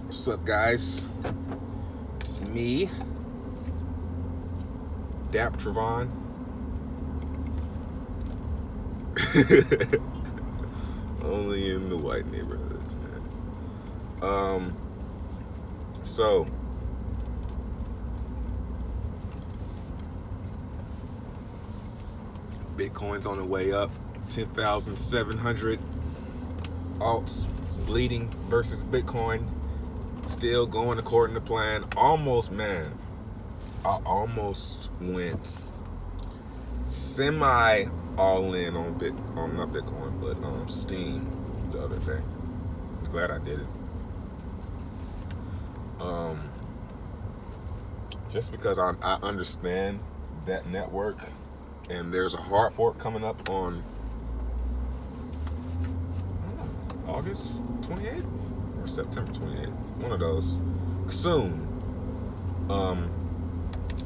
What's up, guys? It's me, Tron. Only in the white neighborhoods, man. So Bitcoin's on the way up, 10,700 alts bleeding versus Bitcoin, still going according to plan. Almost, man. I almost went semi all in on not Bitcoin, but Steem the other day. I'm glad I did it. Just because I understand that network, and there's a hard fork coming up on August 28th or September 28th, one of those, soon.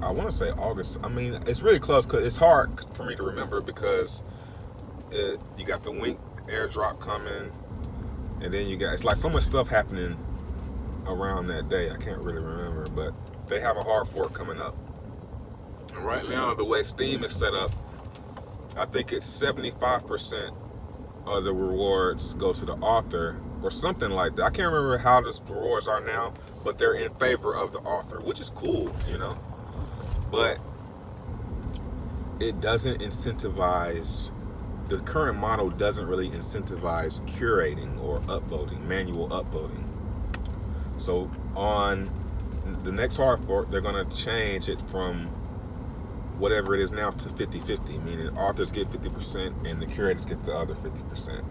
I want to say August. I mean, it's really close because it's hard for me to remember because you got the Wink airdrop coming, and then you got, it's like so much stuff happening around that day. I can't really remember, but they have a hard fork coming up. And right now, the way Steem is set up, I think it's 75% of the rewards go to the author or something like that. I can't remember how the rewards are now, but they're in favor of the author, which is cool, you know. But it doesn't incentivize, the current model doesn't really incentivize curating or upvoting, manual upvoting. So on the next hard fork, they're going to change it from whatever it is now to 50-50, meaning authors get 50% and the curators get the other 50%.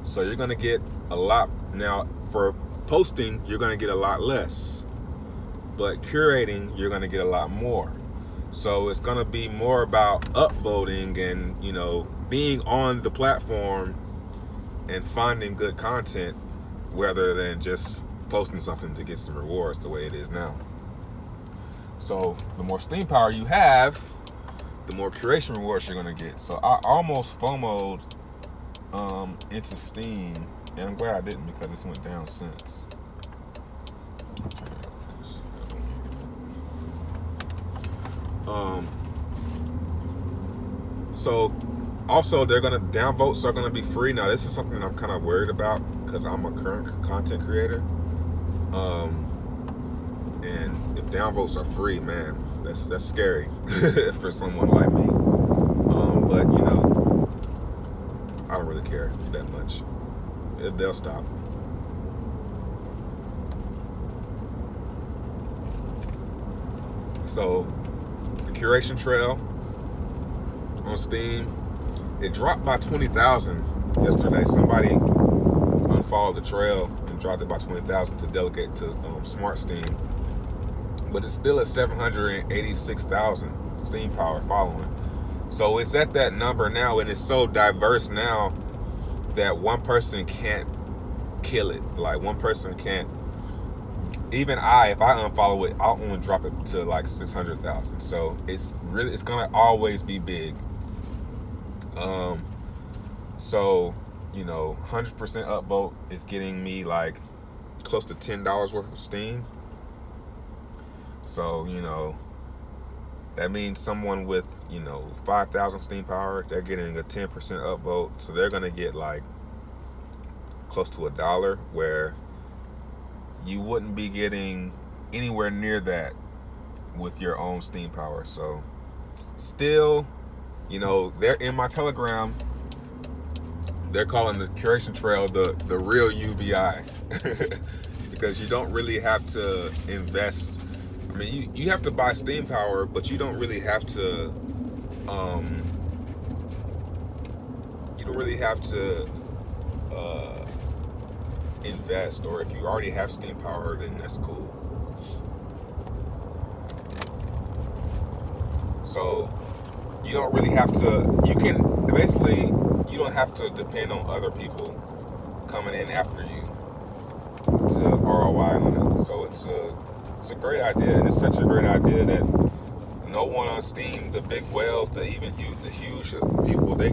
So you're going to get a lot. Now, for posting, you're going to get a lot less, but curating, you're going to get a lot more. So it's going to be more about upvoting and, you know, being on the platform and finding good content rather than just posting something to get some rewards the way it is now. So the more Steem power you have, the more curation rewards you're going to get. So I almost FOMO'd into Steem, and I'm glad I didn't because this went down since. So also they're gonna downvotes are gonna be free. Now this is something I'm kind of worried about because I'm a current content creator. And if downvotes are free, man, that's scary for someone like me. But you know, I don't really care that much. They'll stop. So the curation trail on Steem, it dropped by 20,000 yesterday. Somebody unfollowed the trail and dropped it by 20,000 to delegate to Smart Steem, but it's still at 786,000 Steem power following. So it's at that number now, and it's so diverse now that one person can't kill it. Like one person can't. Even if I unfollow it, I'll only drop it to like 600,000. So it's gonna always be big. So, you know, 100% upvote is getting me like close to $10 worth of Steem. So, you know, that means someone with, you know, 5,000 Steem power, they're getting a 10% upvote. So they're going to get like close to $1, where you wouldn't be getting anywhere near that with your own Steem power. So still, you know, they're in my Telegram. They're calling the curation trail the real UBI because you don't really have to invest. I mean, you have to buy Steem power, but you don't really have to. You don't really have to invest, or if you already have Steem power, then that's cool. So you don't really have to. You can basically, you don't have to depend on other people coming in after you to ROI on it. So it's a great idea, and it's such a great idea that no one on Steem, the big whales, the huge people, they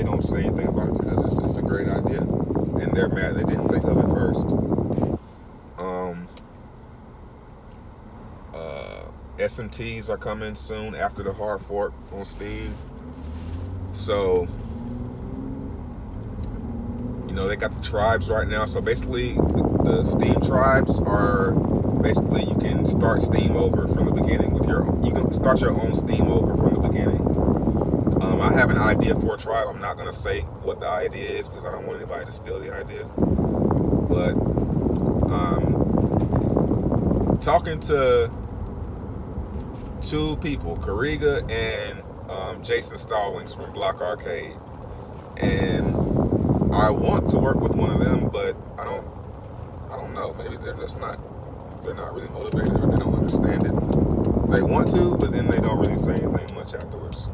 don't say anything about it because it's a great idea, and they're mad they didn't think of it first. SMTs are coming soon after the hard fork on Steem. So, you know, they got the tribes right now. So basically, the Steem tribes are basically, you can start Steem over from the beginning with you can start your own Steem over from the beginning. I have an idea for a tribe. I'm not gonna say what the idea is because I don't want anybody to steal the idea. But talking to two people, Kariga and Jason Stallings from Block Arcade, and I want to work with one of them, but I don't know. Maybe they're not really motivated, or they don't understand it. They want to, but then they don't really say anything much afterwards.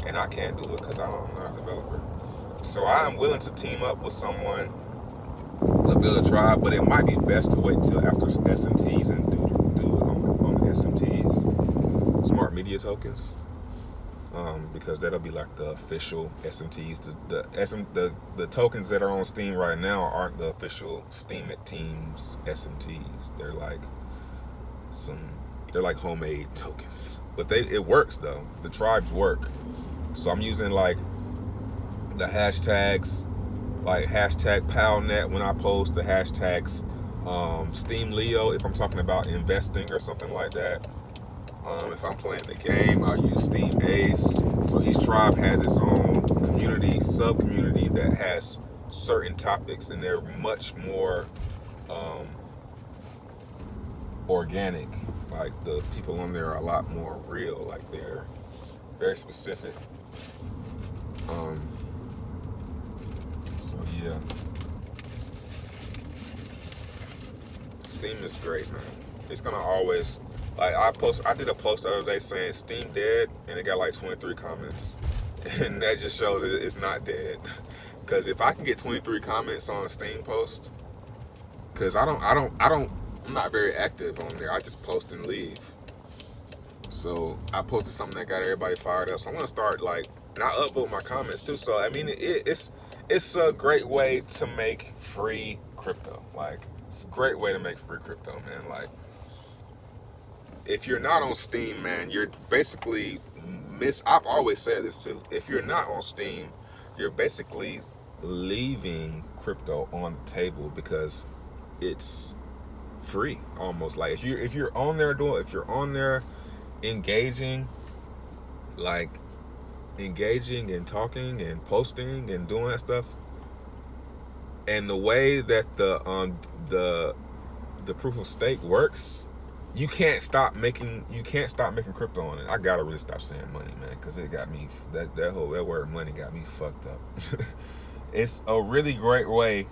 And I can't do it because I'm not a developer. So I am willing to team up with someone to build a tribe, but it might be best to wait till after SMTs and do it on the SMTs, smart media tokens, because that'll be like the official SMTs. The tokens that are on Steem right now aren't the official Steem at Teams SMTs. They're like homemade tokens, but it works though. The tribes work. So I'm using like the hashtags, like hashtag PalNet when I post, the hashtags Steem Leo if I'm talking about investing or something like that. If I'm playing the game, I'll use Steem Ace. So each tribe has its own community, sub-community that has certain topics, and they're much more organic. Like the people on there are a lot more real, like they're very specific. So yeah, Steem is great, man. It's gonna always, like I did a post the other day saying Steem dead, and it got like 23 comments, and that just shows that it's not dead. Because if I can get 23 comments on a Steem post, because I'm not very active on there. I just post and leave. So I posted something that got everybody fired up. So I'm gonna start and I upvote my comments too. So I mean, it's a great way to make free crypto. Like, it's a great way to make free crypto, man. Like, if you're not on Steem, man, you're basically I've always said this too. If you're not on Steem, you're basically leaving crypto on the table because it's free almost. Like if you're on there engaging and talking and posting and doing that stuff, and the way that the proof of stake works, you can't stop making crypto on it. I gotta really stop saying money, man, because it got me that word money got me fucked up. It's a really great way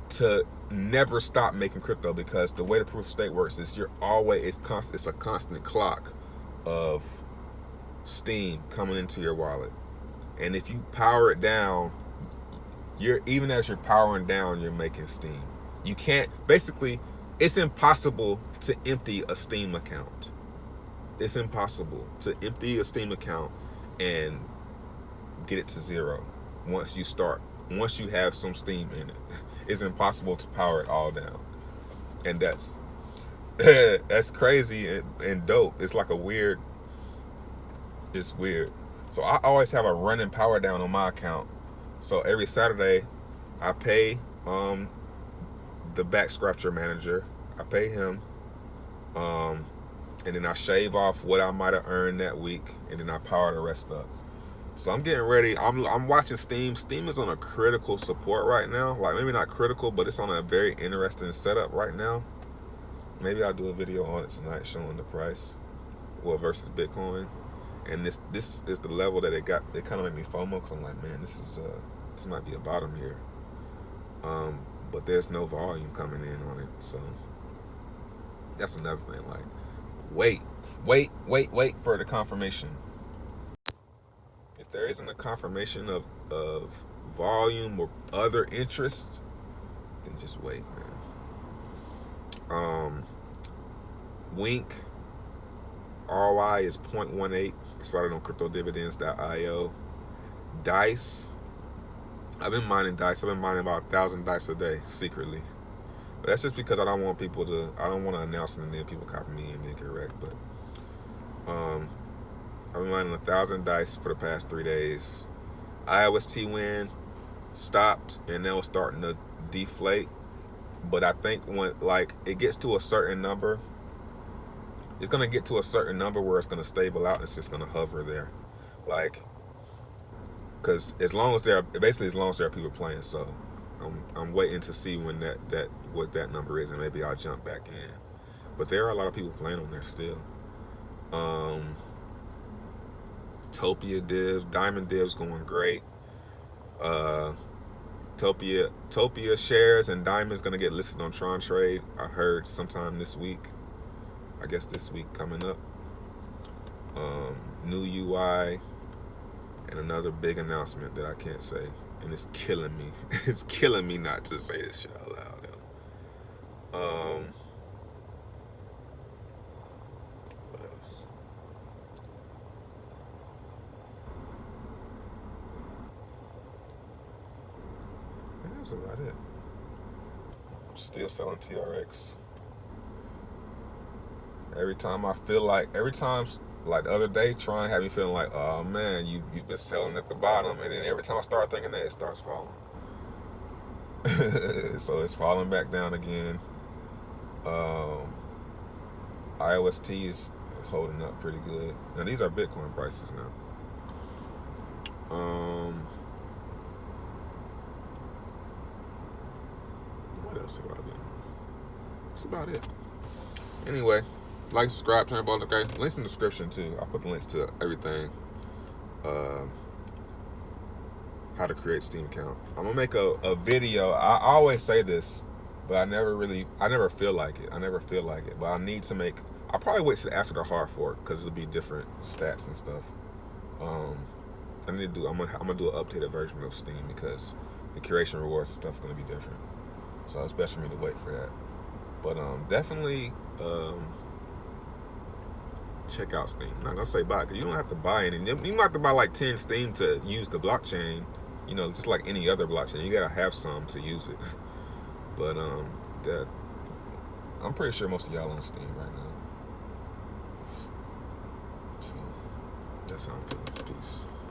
to never stop making crypto, because the way the proof of stake works is it's a constant clock of Steem coming into your wallet, and if you power it down, even as you're powering down, you're making Steem. You can't, basically, it's impossible to empty a Steem account. It's impossible to empty a Steem account and get it to zero once you have some Steem in it. It's impossible to power it all down. And that's crazy and dope. It's like it's weird. So I always have a running power down on my account. So every Saturday I pay the back scratcher manager. I pay him, and then I shave off what I might have earned that week, and then I power the rest up. So I'm getting ready. I'm watching Steem. Steem is on a critical support right now. Like, maybe not critical, but it's on a very interesting setup right now. Maybe I'll do a video on it tonight showing the price, versus Bitcoin. And this is the level that it got. It kind of made me FOMO, because I'm like, man, this might be a bottom here. But there's no volume coming in on it, so that's another thing. Like, wait for the confirmation. If there isn't a confirmation of volume or other interest, then just wait, man. Wink ROI is 0.18. It started on cryptodividends.io. Dice, I've been mining Dice. I've been mining about 1,000 Dice a day secretly. That's just because I don't want to announce it and then people copy me and then get wrecked. But I've been running 1,000 dice for the past 3 days. IOST win stopped and now it's starting to deflate. But I think when it gets to a certain number, it's gonna get to a certain number where it's gonna stable out. And it's just gonna hover there, because as long as there are people playing. So I'm waiting to see when what that number is, and maybe I'll jump back in. But there are a lot of people playing on there still. Topia divs, Diamond divs going great. Topia shares and Diamond's gonna get listed on Tron Trade. I heard sometime this week. I guess this week coming up. New UI and another big announcement that I can't say, and it's killing me. It's killing me not to say this shit out loud. What else? I think that's about it. I'm still selling TRX. Every time, like the other day, Tron had me feeling like, oh man, you've been selling at the bottom, and then every time I start thinking that, it starts falling. So it's falling back down again. IOST is holding up pretty good. Now these are Bitcoin prices now. What else have I been? That's about it. Anyway, like, subscribe, turn on notifications. Links in the description too. I'll put the links to everything. How to create Steem account. I'm gonna make a video. I always say this, but I never feel like it. But I need to make. I'll probably wait till after the hard fork because it'll be different stats and stuff. I'm gonna do an updated version of Steem because the curation rewards and stuff is gonna be different. So it's best for me to wait for that. But definitely check out Steem. I'm not gonna say buy because you don't have to buy any. You might have to buy like 10 Steem to use the blockchain. Just like any other blockchain, you gotta have some to use it. But I'm pretty sure most of y'all on Steem right now. So that's how I'm feeling. Peace.